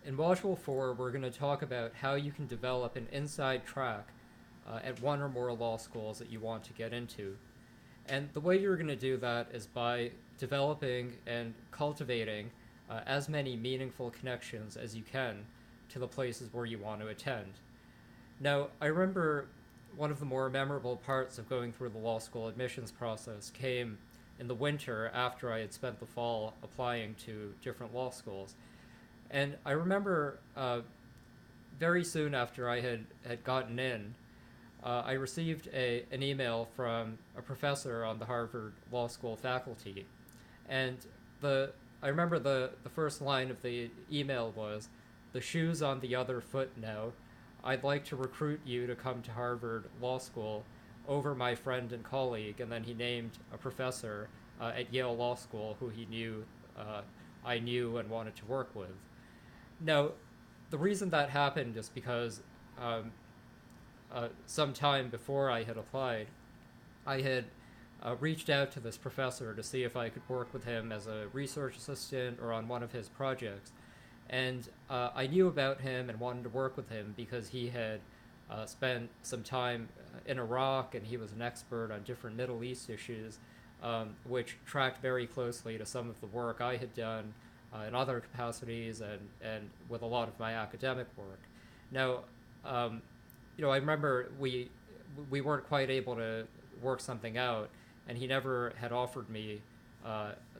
In Module 4, we're going to talk about how you can develop an inside track at one or more law schools that you want to get into. And the way you're going to do that is by developing and cultivating as many meaningful connections as you can to the places where you want to attend. Now, I remember one of the more memorable parts of going through the law school admissions process came in the winter after I had spent the fall applying to different law schools. And I remember very soon after had gotten in, I received an email from a professor on the Harvard Law School faculty. And the I remember the first line of the email was, "The shoe's on the other foot now. I'd like to recruit you to come to Harvard Law School over my friend and colleague." And then he named a professor at Yale Law School who he knew I knew and wanted to work with. Now, the reason that happened is because some time before I had applied, I had reached out to this professor to see if I could work with him as a research assistant or on one of his projects. And I knew about him and wanted to work with him because he had spent some time in Iraq and he was an expert on different Middle East issues, which tracked very closely to some of the work I had done in other capacities and with a lot of my academic work. Now, um, I remember we weren't quite able to work something out, and he never had offered me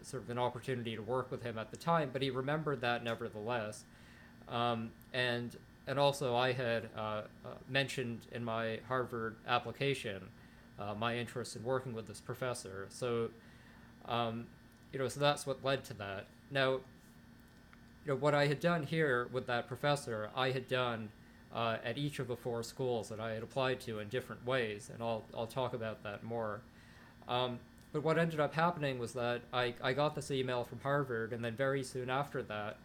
sort of an opportunity to work with him at the time, but he remembered that nevertheless. And also I had mentioned in my Harvard application my interest in working with this professor. Um, so that's what led to that. Now, what I had done here with that professor, I had done at each of the four schools that I had applied to in different ways, and I'll talk about that more. But what ended up happening was that I got this email from Harvard, and then very soon after that,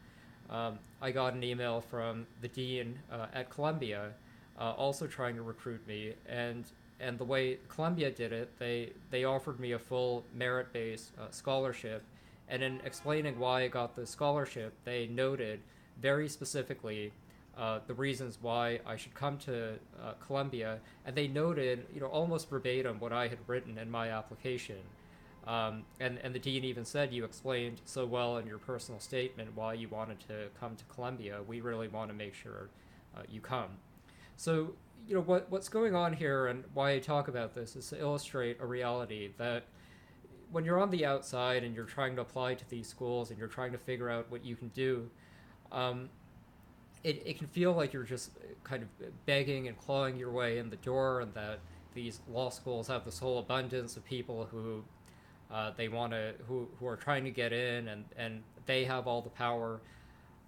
I got an email from the dean at Columbia, also trying to recruit me. And the way Columbia did it, they offered me a full merit-based scholarship. And in explaining why I got the scholarship, they noted very specifically the reasons why I should come to Columbia, and they noted, almost verbatim what I had written in my application. And the dean even said, "You explained so well in your personal statement why you wanted to come to Columbia. We really want to make sure you come." So, what's going on here and why I talk about this is to illustrate a reality that when you're on the outside and you're trying to apply to these schools and you're trying to figure out what you can do, um, it can feel like you're just kind of begging and clawing your way in the door, and that these law schools have this whole abundance of people who they want to who are trying to get in, and they have all the power.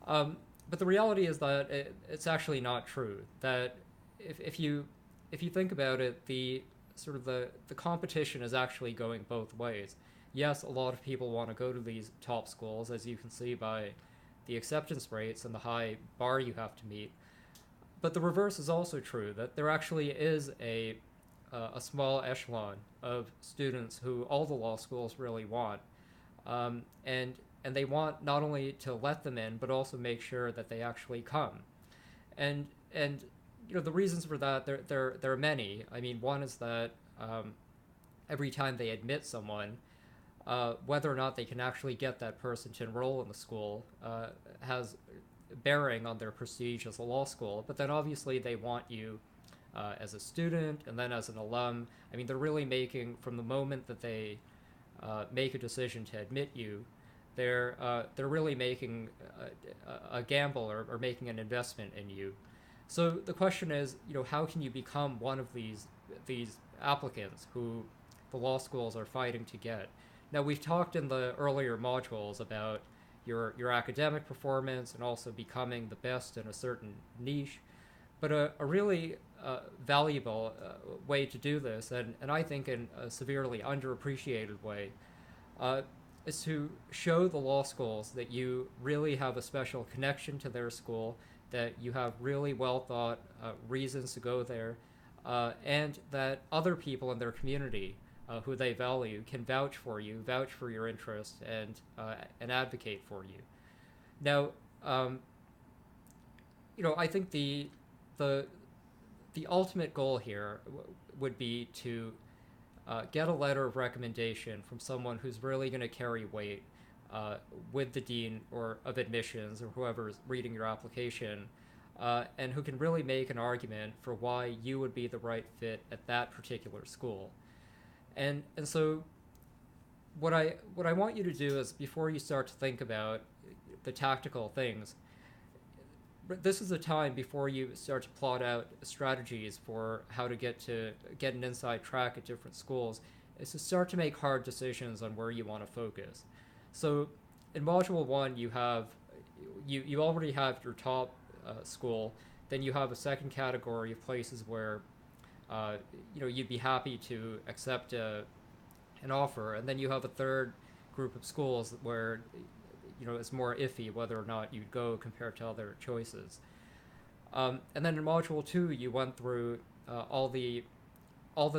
But the reality is that it's actually not true. That if you think about it, the sort of the competition is actually going both ways. Yes, a lot of people want to go to these top schools, as you can see by the acceptance rates and the high bar you have to meet. But the reverse is also true, that there actually is a small echelon of students who all the law schools really want, and they want not only to let them in, but also make sure that they actually come. And the reasons for that, there are many. I mean, one is that every time they admit someone, whether or not they can actually get that person to enroll in the school has bearing on their prestige as a law school. But then obviously they want you as a student and then as an alum. I mean, they're really making, from the moment that they make a decision to admit you, they're really making a gamble, or making an investment in you. So the question is, how can you become one of these applicants who the law schools are fighting to get? Now, we've talked in the earlier modules about your academic performance and also becoming the best in a certain niche, but a really valuable way to do this, and I think in a severely underappreciated way, uh, is to show the law schools that you really have a special connection to their school, that you have really well thought reasons to go there, and that other people in their community who they value can vouch for you, vouch for your interest, and advocate for you. Now, um, I think the the ultimate goal here would be to get a letter of recommendation from someone who's really going to carry weight uh, with the dean or of admissions or whoever's reading your application, and who can really make an argument for why you would be the right fit at that particular school. And so what I want you to do is before you start to think about the tactical things, this is a time before you start to plot out strategies for how to get an inside track at different schools, is to start to make hard decisions on where you want to focus. So in module one, you already have your top school. Then you have a second category of places where uh, you'd be happy to accept an offer, and then you have a third group of schools where it's more iffy whether or not you'd go compared to other choices. And then in module two, you went through all the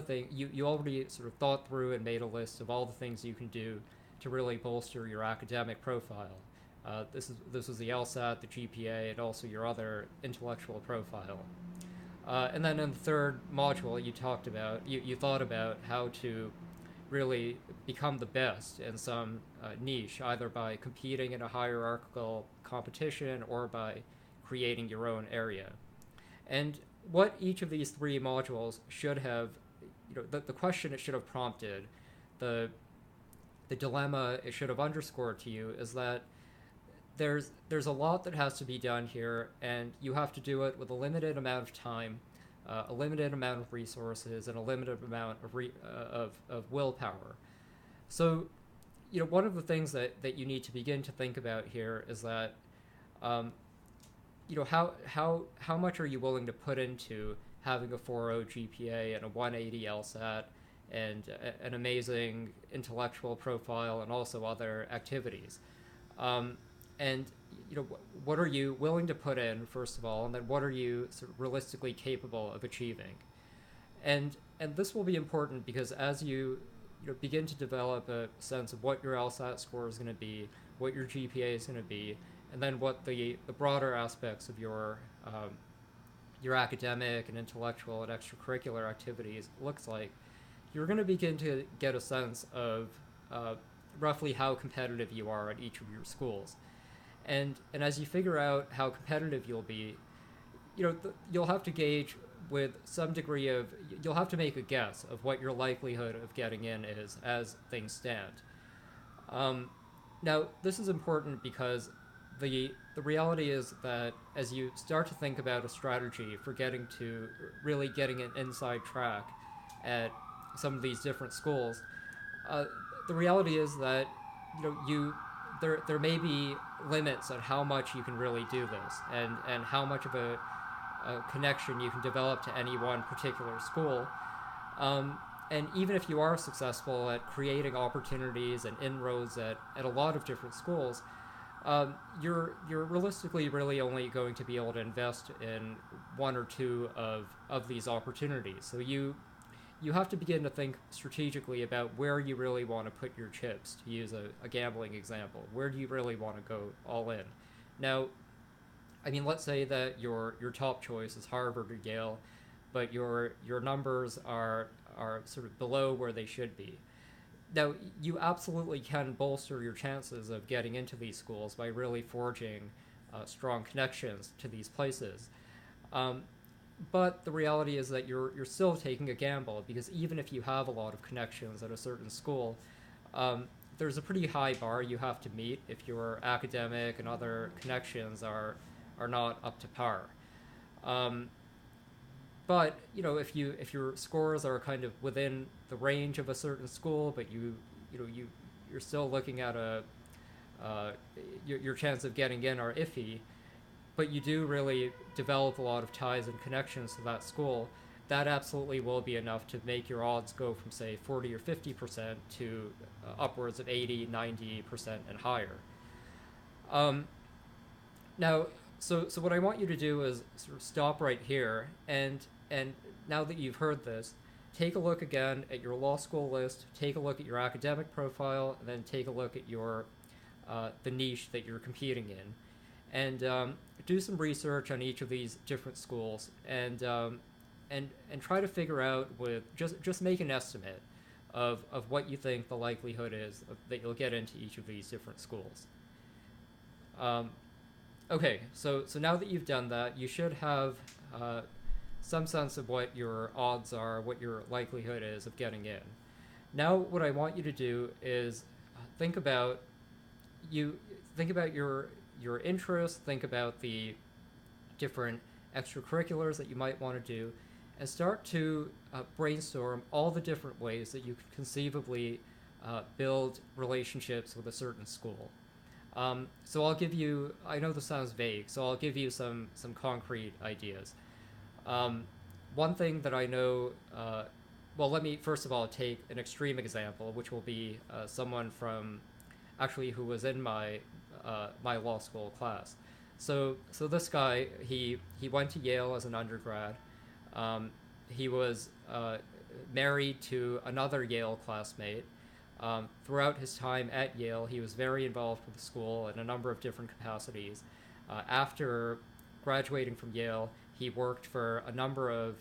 things you already sort of thought through and made a list of all the things you can do to really bolster your academic profile. This was the LSAT, the GPA, and also your other intellectual profile. And then in the third module, you thought about how to really become the best in some niche, either by competing in a hierarchical competition or by creating your own area. And what each of these three modules should have, the question it should have prompted, the the dilemma it should have underscored to you is that there's a lot that has to be done here, and you have to do it with a limited amount of time, a limited amount of resources, and a limited amount of willpower. So, one of the things that you need to begin to think about here is that, um, how much are you willing to put into having a 4.0 GPA and a 180 LSAT and an amazing intellectual profile and also other activities. And what are you willing to put in, first of all, and then what are you sort of realistically capable of achieving? And this will be important because as you begin to develop a sense of what your LSAT score is going to be, what your GPA is going to be, and then what the broader aspects of your academic and intellectual and extracurricular activities looks like, you're going to begin to get a sense of roughly how competitive you are at each of your schools. And as you figure out how competitive you'll be, you'll have to gauge with some degree of, you'll have to make a guess of what your likelihood of getting in is as things stand. Now, this is important because the reality is that as you start to think about a strategy for really getting an inside track at some of these different schools, uh, the reality is that there may be limits on how much you can really do this, and how much of a connection you can develop to any one particular school. And even if you are successful at creating opportunities and inroads at a lot of different schools, you're realistically really only going to be able to invest in one or two of these opportunities. So you have to begin to think strategically about where you really want to put your chips, to use a gambling example. Where do you really want to go all in? Now, I mean, let's say that your top choice is Harvard or Yale, but your numbers are sort of below where they should be. Now, you absolutely can bolster your chances of getting into these schools by really forging strong connections to these places. Um, but the reality is that you're still taking a gamble, because even if you have a lot of connections at a certain school, there's a pretty high bar you have to meet if your academic and other connections are not up to par. Um, but if your scores are kind of within the range of a certain school, but you're still looking at your chance of getting in are iffy, but you do really develop a lot of ties and connections to that school, that absolutely will be enough to make your odds go from, say, 40 or 50% to upwards of 80, 90% and higher. Um, Now, so what I want you to do is sort of stop right here, and now that you've heard this, take a look again at your law school list, take a look at your academic profile, and then take a look at your the niche that you're competing in, and do some research on each of these different schools, and try to figure out with just make an estimate of what you think the likelihood is that you'll get into each of these different schools. Um, okay, so now that you've done that, you should have some sense of what your odds are, what your likelihood is of getting in. Now, what I want you to do is think about you think about your interests, think about the different extracurriculars that you might want to do, and start to brainstorm all the different ways that you could conceivably build relationships with a certain school. So I'll give you. I know this sounds vague, so I'll give you some concrete ideas. Um, One thing that I know. Well, let me first of all take an extreme example, which will be someone from actually who was in my law school class. So this guy he went to Yale as an undergrad. Um, he was married to another Yale classmate. Throughout his time at Yale, he was very involved with the school in a number of different capacities. After graduating from Yale, he worked for a number of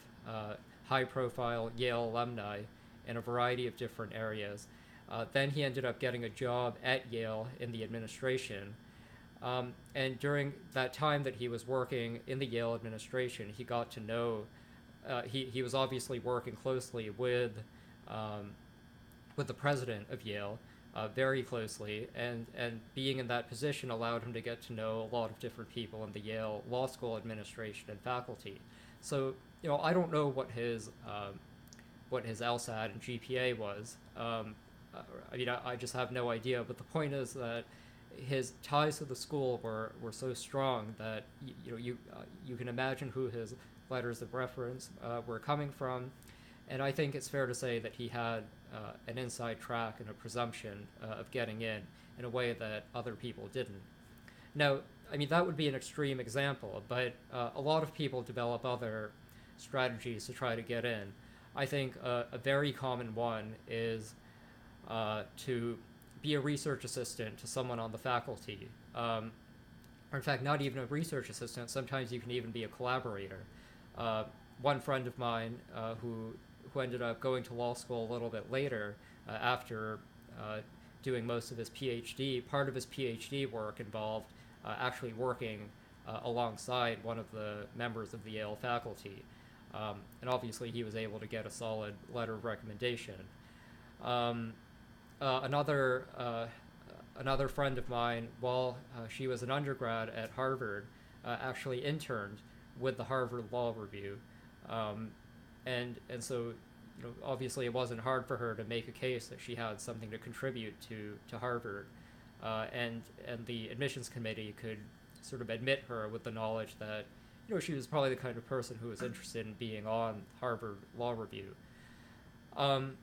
high profile Yale alumni in a variety of different areas. Then he ended up getting a job at Yale in the administration. And during that time that he was working in the Yale administration, he got to know, he was obviously working closely um, with the president of Yale, very closely, and being in that position allowed him to get to know a lot of different people in the Yale Law School administration and faculty. So, I don't know what his LSAT and GPA was. I mean, I just have no idea. But the point is that his ties to the school were so strong that you can imagine who his letters of reference were coming from, and I think it's fair to say that he had an inside track and a presumption of getting in a way that other people didn't. Now, I mean, that would be an extreme example, but a lot of people develop other strategies to try to get in. I think a very common one is to be a research assistant to someone on the faculty. Or in fact, not even a research assistant. Sometimes you can even be a collaborator. Uh, One friend of mine who ended up going to law school a little bit later after doing most of his PhD. Part of his PhD work involved actually working alongside one of the members of the Yale faculty. And obviously, he was able to get a solid letter of recommendation. Um, another friend of mine, while she was an undergrad at Harvard, actually interned with the Harvard Law Review, um, and so obviously it wasn't hard for her to make a case that she had something to contribute to Harvard, and the admissions committee could sort of admit her with the knowledge that she was probably the kind of person who was interested in being on Harvard Law Review. Um,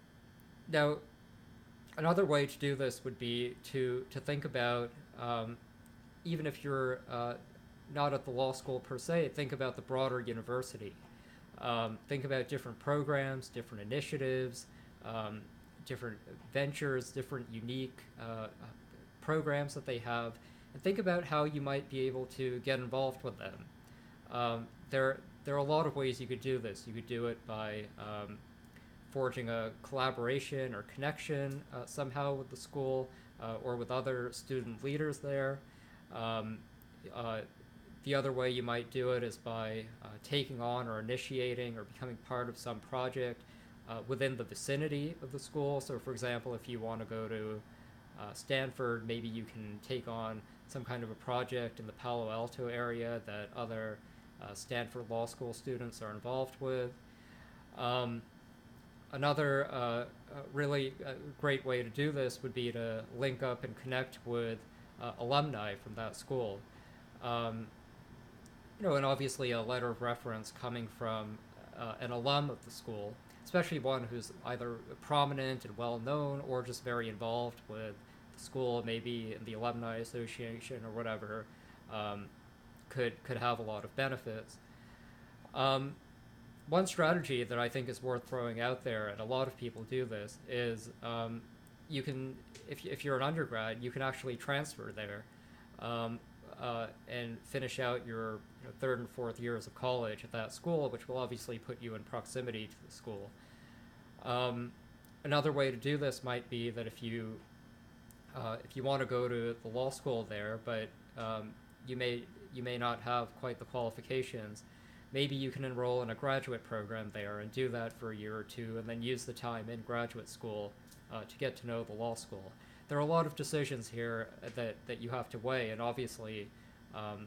Now, another way to do this would be to think about, even if you're not at the law school per se, think about the broader university. Think about different programs, different initiatives, different ventures, different unique programs that they have, and think about how you might be able to get involved with them. There are a lot of ways you could do this. You could do it by forging a collaboration or connection somehow with the school or with other student leaders there. Um, uh, the other way you might do it is by taking on or initiating or becoming part of some project within the vicinity of the school. So, for example, if you want to go to Stanford, maybe you can take on some kind of a project in the Palo Alto area that other Stanford Law School students are involved with. Um, Another really great way to do this would be to link up and connect with alumni from that school. Um, and obviously a letter of reference coming from an alum of the school, especially one who's either prominent and well known or just very involved with the school, maybe in the alumni association or whatever, um, could have a lot of benefits. Um, One strategy that I think is worth throwing out there, and a lot of people do this, is you can, if you're an undergrad, you can actually transfer there, and finish out your third and fourth years of college at that school, which will obviously put you in proximity to the school. Um, Another way to do this might be that if you want to go to the law school there, but you may you may not have quite the qualifications, maybe you can enroll in a graduate program there and do that for a year or two, and then use the time in graduate school to get to know the law school. There are a lot of decisions here that you have to weigh, and obviously, um,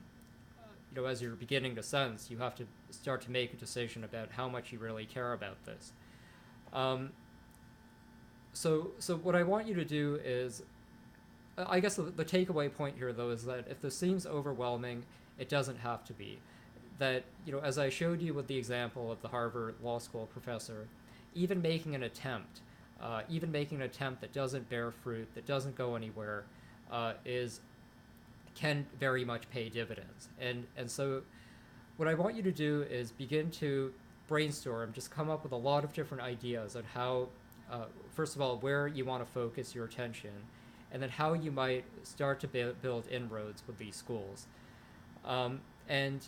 as you're beginning to sense, you have to start to make a decision about how much you really care about this. Um, so what I want you to do is, I guess the takeaway point here, though, is that if this seems overwhelming, it doesn't have to be. That, as I showed you with the example of the Harvard Law School professor, even making an attempt, that doesn't bear fruit, that doesn't go anywhere, is can very much pay dividends. And so what I want you to do is begin to brainstorm, just come up with a lot of different ideas on how, first of all, where you want to focus your attention, and then how you might start to build inroads with these schools. And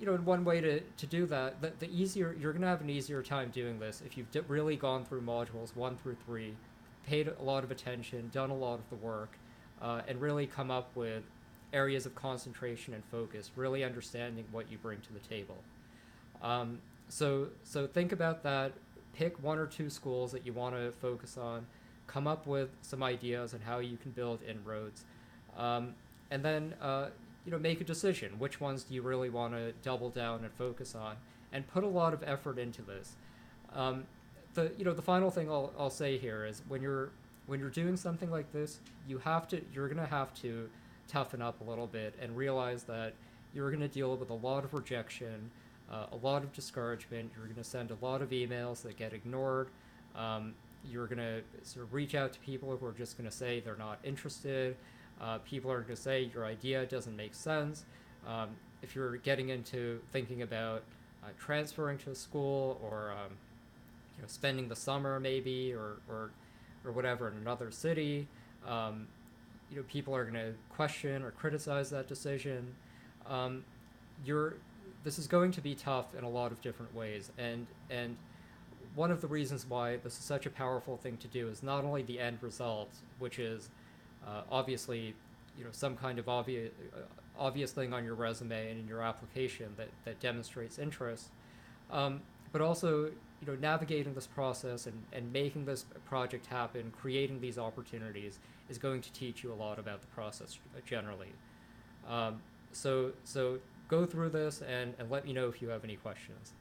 in one way to do that, the easier, you're going to have an easier time doing this if you've really gone through modules 1 through 3, paid a lot of attention, done a lot of the work, and really come up with areas of concentration and focus, really understanding what you bring to the table. So think about that. Pick one or two schools that you want to focus on. Come up with some ideas on how you can build inroads, and then make a decision. Which ones do you really want to double down and focus on, and put a lot of effort into this. The final thing I'll say here is when you're doing something like this, you're gonna have to toughen up a little bit and realize that you're gonna deal with a lot of rejection, a lot of discouragement. You're gonna send a lot of emails that get ignored. You're going to sort of reach out to people who are just going to say they're not interested. People are going to say your idea doesn't make sense. If you're getting into thinking about transferring to a school, or spending the summer maybe, or whatever in another city, people are going to question or criticize that decision. This is going to be tough in a lot of different ways, and one of the reasons why this is such a powerful thing to do is not only the end result, which is obviously, some kind of obvious thing on your resume and in your application that demonstrates interest, but also, navigating this process and making this project happen, creating these opportunities, is going to teach you a lot about the process generally. So go through this and let me know if you have any questions.